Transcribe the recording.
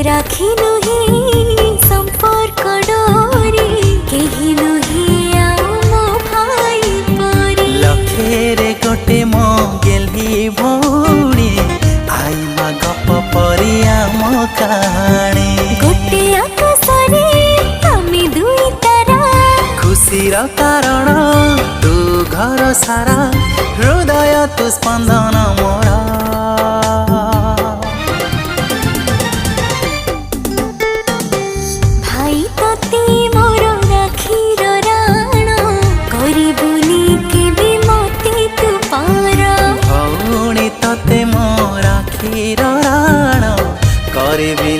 राखी नुहे संपर्क डोरी केही नुहे आमो भाई परी लखेरे गोटे मो गेली भौणी आई मा गप परी आम कहानी गोटे आकाशरे आमी दुई तारा खुशीर कारण तू घर सारा हृदय तू स्पंदन मोर भाई तते मोर राखीर राण करिबुनी केबे मते तू पार भौणी तते मो राखीर राण करबी